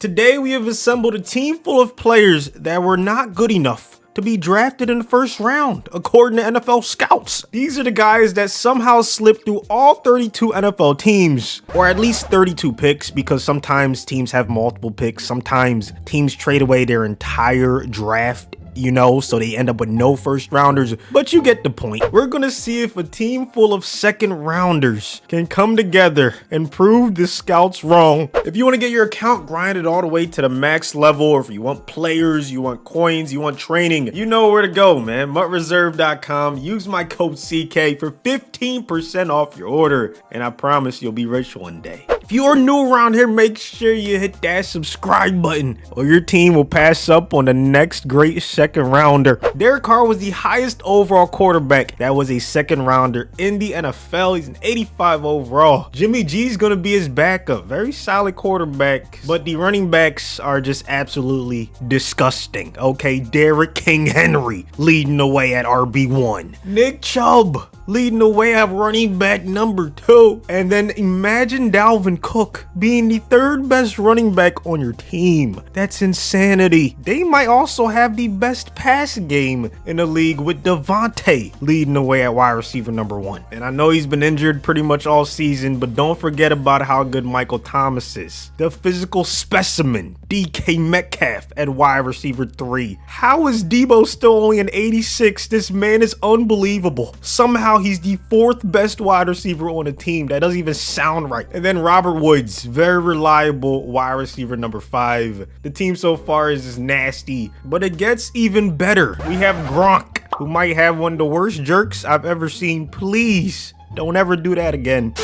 Today we have assembled a team full of players that were not good enough to be drafted in the first round, according to NFL scouts. These are the guys that somehow slipped through all 32 NFL teams, or at least 32 picks, because sometimes teams have multiple picks. Sometimes teams trade away their entire draft, so they end up with no first rounders, but you get the point. We're gonna see if a team full of second rounders can come together and prove the scouts wrong. If you want to get your account grinded all the way to the max level, or if you want players, you want coins, you want training, you know where to go, man. MutReserve.com. Use my code CK for 15% off your order, and I promise you'll be rich one day. If you are new around here, make sure you hit that subscribe button, or your team will pass up on the next great second rounder. Derek Carr was the highest overall quarterback that was a second rounder in the NFL. He's an 85 overall. Jimmy G's gonna be his backup. Very solid quarterback, but the running backs are just absolutely disgusting. Okay, Derrick King Henry leading the way at RB1. Nick Chubb leading the way at running back number 2. And then imagine Dalvin Cook being the third best running back on your team. That's insanity. They might also have the best pass game in the league, with Devontae leading the way at wide receiver number 1. And I know he's been injured pretty much all season, but don't forget about how good Michael Thomas is. The physical specimen, DK Metcalf at wide receiver 3. How is Debo still only an 86? This man is unbelievable. Somehow he's the 4th best wide receiver on the team. That doesn't even sound right. And then Robert Woods, very reliable wide receiver number 5. The team so far is just nasty, but it gets even better. We have Gronk, who might have one of the worst jerks I've ever seen. Please don't ever do that again.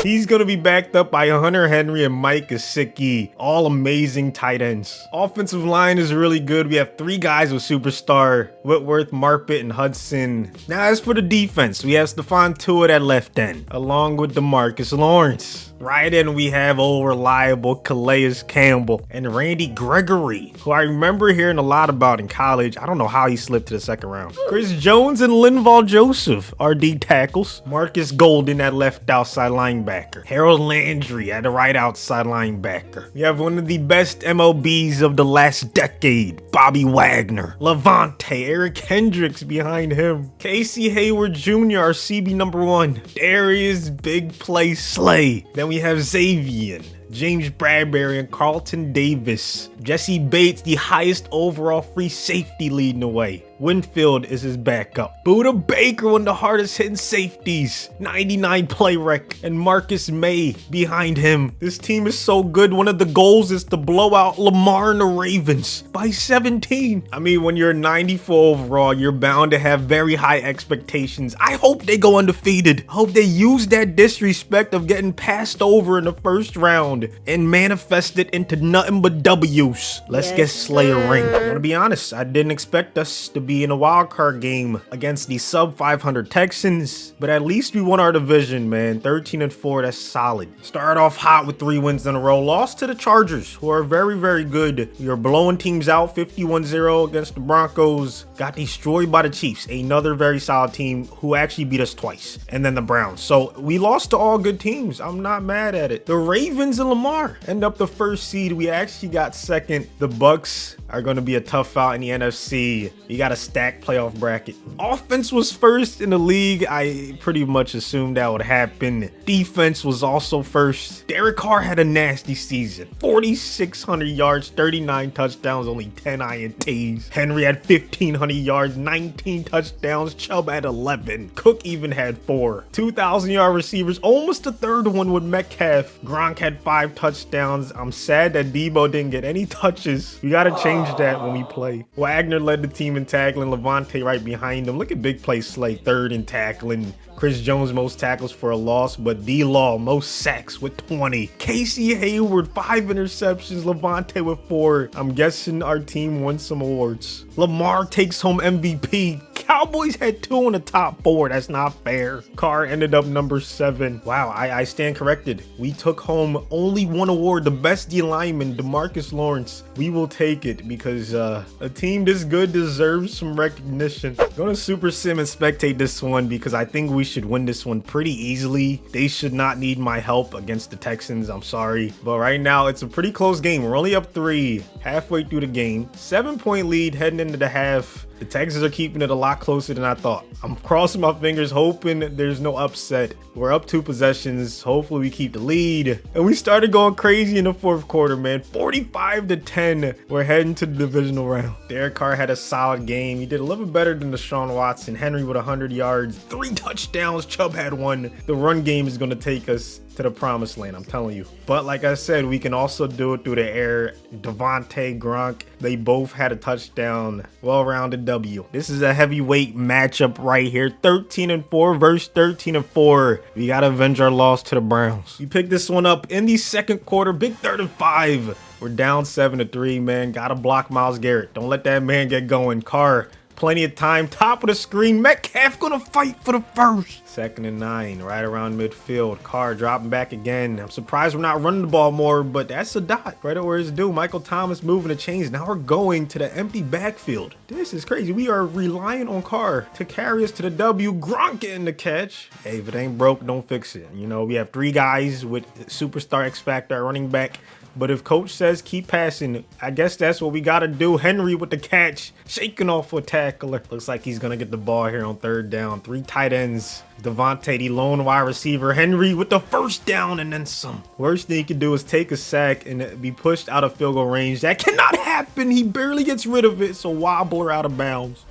He's going to be backed up by Hunter Henry and Mike Gesicki, all amazing tight ends. Offensive line is really good. We have 3 guys with superstar: Whitworth, Marpet, and Hudson. Now, as for the defense, we have Stephon Tuitt at left end, along with DeMarcus Lawrence. Right in, we have old reliable Calais Campbell and Randy Gregory, who I remember hearing a lot about in college. I don't know how he slipped to the second round. Chris Jones and Linval Joseph are D tackles. Marcus Golden at left outside linebacker. Harold Landry at the right outside linebacker. We have one of the best MLBs of the last decade, Bobby Wagner. Levante, Eric Hendricks behind him. Casey Hayward Jr., our CB number 1. Darius Big Play Slay. Then we have Xavier, James Bradbury, and Carlton Davis. Jesse Bates, the highest overall free safety, leading the way. Winfield is his backup. Buda Baker, one of the hardest hitting safeties, 99 play rec, and Marcus May behind him. This team is so good. One of the goals is to blow out Lamar and the Ravens by 17. I mean, when you're 94 overall, you're bound to have very high expectations. I hope they go undefeated. I hope they use that disrespect of getting passed over in the first round and manifest it into nothing but W's. Let's get Slayer ring. I'm gonna be honest, I didn't expect us to be in a wild card game against the sub 500 Texans, but at least we won our division, man. 13-4, that's solid. Started off hot with 3 wins in a row. Lost to the Chargers, who are very, very good. We are blowing teams out, 51-0 against the Broncos. Got destroyed by the Chiefs, another very solid team who actually beat us twice. And then the Browns. So we lost to all good teams. I'm not mad at it. The Ravens and Lamar end up the first seed. We actually got second. The Bucks are going to be a tough out in the NFC. You got a stacked playoff bracket. Offense was first in the league. I pretty much assumed that would happen. Defense was also first. Derek Carr had a nasty season. 4,600 yards, 39 touchdowns, only 10 INTs. Henry had 1,500 yards, 19 touchdowns. Chubb had 11. Cook even had 4. 2,000-yard receivers, almost a third one with Metcalf. Gronk had 5 touchdowns. I'm sad that Debo didn't get any touches. We got to change that when we play. Wagner led the team in tackling. Levante right behind him. Look at Big Play Slay, 3rd in tackling. Chris Jones, most tackles for a loss, but D-Law, most sacks with 20. Casey Hayward, 5 interceptions. Levante with 4. I'm guessing our team won some awards. Lamar takes home MVP. Cowboys had 2 in the top 4. That's not fair. Carr ended up number 7. Wow, I stand corrected. We took home only 1 award, the best D lineman, DeMarcus Lawrence. We will take it. because a team this good deserves some recognition. I'm gonna super sim and spectate this one because I think we should win this one pretty easily. They should not need my help against the Texans. I'm sorry. But right now, it's a pretty close game. We're only up 3 halfway through the game. 7-point lead heading into the half. The Texans are keeping it a lot closer than I thought. I'm crossing my fingers, hoping there's no upset. We're up 2 possessions. Hopefully we keep the lead. And we started going crazy in the 4th quarter, man. 45-10. We're heading to the divisional round. Derek Carr had a solid game. He did a little bit better than Deshaun Watson. Henry with 100 yards, 3 touchdowns. Chubb had 1. The run game is going to take us to the promised land, I'm telling you. But like I said, we can also do it through the air. Devontae, Gronk, they both had a touchdown. Well-rounded W. This is a heavyweight matchup right here. 13-4 versus 13-4. We gotta avenge our loss to the Browns. We picked this one up in the 2nd quarter. Big 3rd and 5. We're down 7-3, man. Gotta block Myles Garrett. Don't let that man get going. Carr, plenty of time. Top of the screen. Metcalf gonna fight for the first. 2nd and 9, right around midfield. Carr dropping back again. I'm surprised we're not running the ball more, but that's a dot right at where it's due. Michael Thomas moving the chains. Now we're going to the empty backfield. This is crazy. We are relying on Carr to carry us to the W. Gronk getting the catch. Hey, if it ain't broke, don't fix it. You know, we have 3 guys with superstar X Factor running back. But if coach says keep passing, I guess that's what we got to do. Henry with the catch, shaking off a tackler. Looks like he's going to get the ball here on 3rd down. 3 tight ends. Devontae, the lone wide receiver. Henry with the 1st down and then some. Worst thing he can do is take a sack and be pushed out of field goal range. That cannot happen. He barely gets rid of it. So wobbler out of bounds.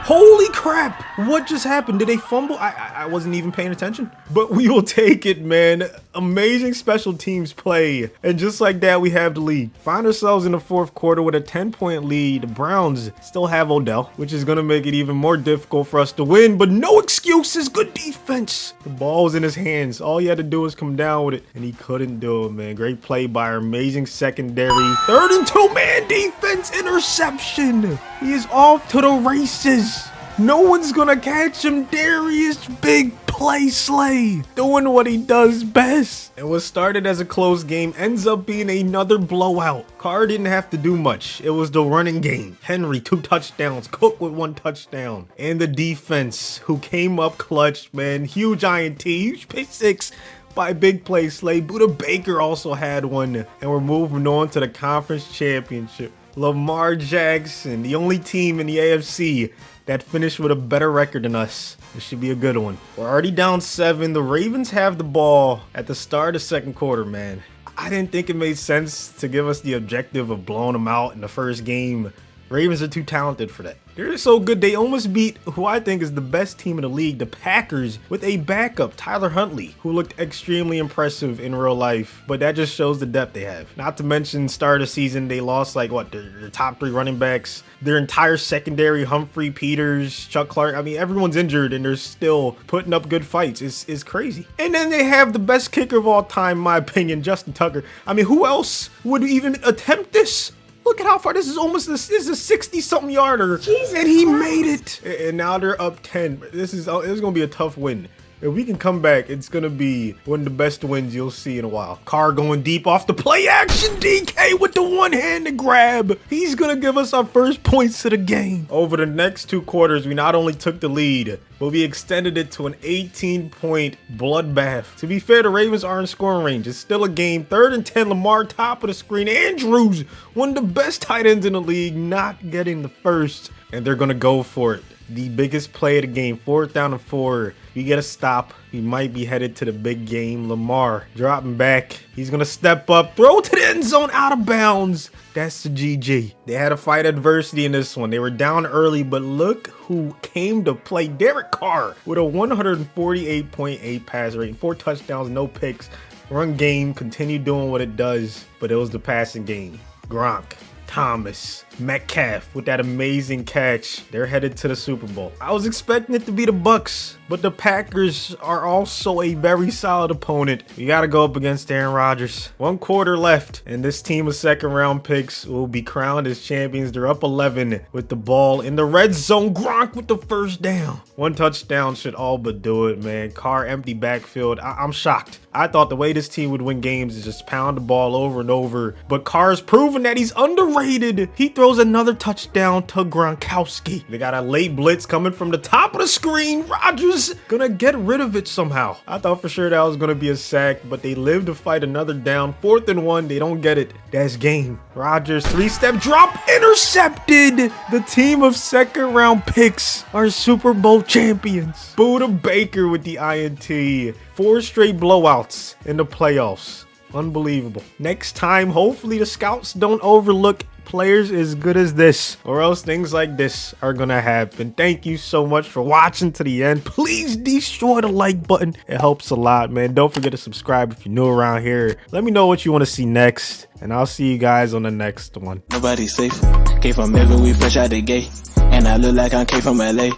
Holy crap! What just happened? Did they fumble? I wasn't even paying attention. But we will take it, man. Amazing special teams play. And just like that, we have the lead. Find ourselves in the 4th quarter with a 10-point lead. The Browns still have Odell, which is going to make it even more difficult for us to win. But no excuses. Good defense. The ball's in his hands. All he had to do was come down with it. And he couldn't do it, man. Great play by our amazing secondary. 3rd and 2, man. Defense interception. He is off to the races. No one's gonna catch him. Darius, big play slay, doing what he does best. And what started as a close game ends up being another blowout. Carr didn't have to do much. It was the running game. Henry, 2 touchdowns. Cook with 1 touchdown. And the defense, who came up clutch, man. Huge INT, huge pick 6 by big play slay. Buda Baker also had one. And we're moving on to the conference championship. Lamar Jackson, the only team in the AFC that finished with a better record than us. This should be a good one. We're already down 7. The Ravens have the ball at the start of the 2nd quarter, man. I didn't think it made sense to give us the objective of blowing them out in the first game. Ravens are too talented for that. They're so good, they almost beat who I think is the best team in the league, the Packers, with a backup, Tyler Huntley, who looked extremely impressive in real life. But that just shows the depth they have. Not to mention, start of the season, they lost like what, their top 3 running backs, their entire secondary, Humphrey, Peters, Chuck Clark. I mean, everyone's injured and they're still putting up good fights. It's crazy. And then they have the best kicker of all time, in my opinion, Justin Tucker. I mean, who else would even attempt this? Look at how far this is. This is a 60-something yarder. Jesus and he Christ. Made it. And now they're up 10. This is going to be a tough win. If we can come back, it's going to be one of the best wins you'll see in a while. Carr going deep off the play action. DK with the one-handed grab. He's going to give us our first points of the game. Over the next 2 quarters, we not only took the lead, but we extended it to an 18-point bloodbath. To be fair, the Ravens are in scoring range. It's still a game. 3rd and 10, Lamar top of the screen. Andrews, one of the best tight ends in the league, not getting the first. And they're going to go for it. The biggest play of the game, 4th down and 4. We get a stop. We might be headed to the big game. Lamar dropping back. He's going to step up, throw to the end zone, out of bounds. That's the GG. They had to fight adversity in this one. They were down early, but look who came to play. Derek Carr with a 148.8 pass rate, 4 touchdowns, no picks. Run game continued doing what it does, but it was the passing game. Gronk, Thomas, Metcalf with that amazing catch. They're headed to the Super Bowl. I was expecting it to be the Bucks, but the Packers are also a very solid opponent. You got to go up against Aaron Rodgers. 1 quarter left, and this team of second-round picks will be crowned as champions. They're up 11 with the ball in the red zone. Gronk with the first down. 1 touchdown should all but do it, man. Carr empty backfield. I'm shocked. I thought the way this team would win games is just pound the ball over and over, but Carr's proven that he's underrated. He throws another touchdown to Gronkowski. They got a late blitz coming from the top of the screen. Rodgers gonna get rid of it somehow. I thought for sure that was gonna be a sack, but they live to fight another down. 4th and 1, they don't get it. That's game. Rodgers 3-step drop, intercepted. The team of second-round picks are Super Bowl champions. Buda Baker with the INT. 4 straight blowouts in the playoffs. Unbelievable. Next time, hopefully the scouts don't overlook players as good as this, or else things like this are gonna happen. Thank you so much for watching to the end. Please destroy the like button. It helps a lot, man. Don't forget to subscribe if you're new around here. Let me know what you want to see next, and I'll see you guys on the next one. Nobody's safe. Came from Evan, we fresh out the gate. And I look like I came from LA.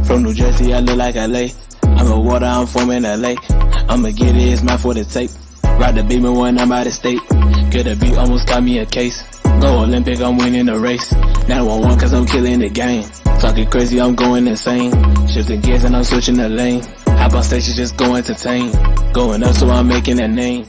From New Jersey, I look like LA. I'm a water, I'm from in LA. I'ma get it, it's mine for the tape. Ride the beamer when I'm out of state. Could have beat, almost got me a case. Go Olympic, I'm winning the race. 911 cause I'm killing the game. Talking crazy, I'm going insane. Shifting gears and I'm switching the lane. Hop on stage, just go entertain. Going up so I'm making a name.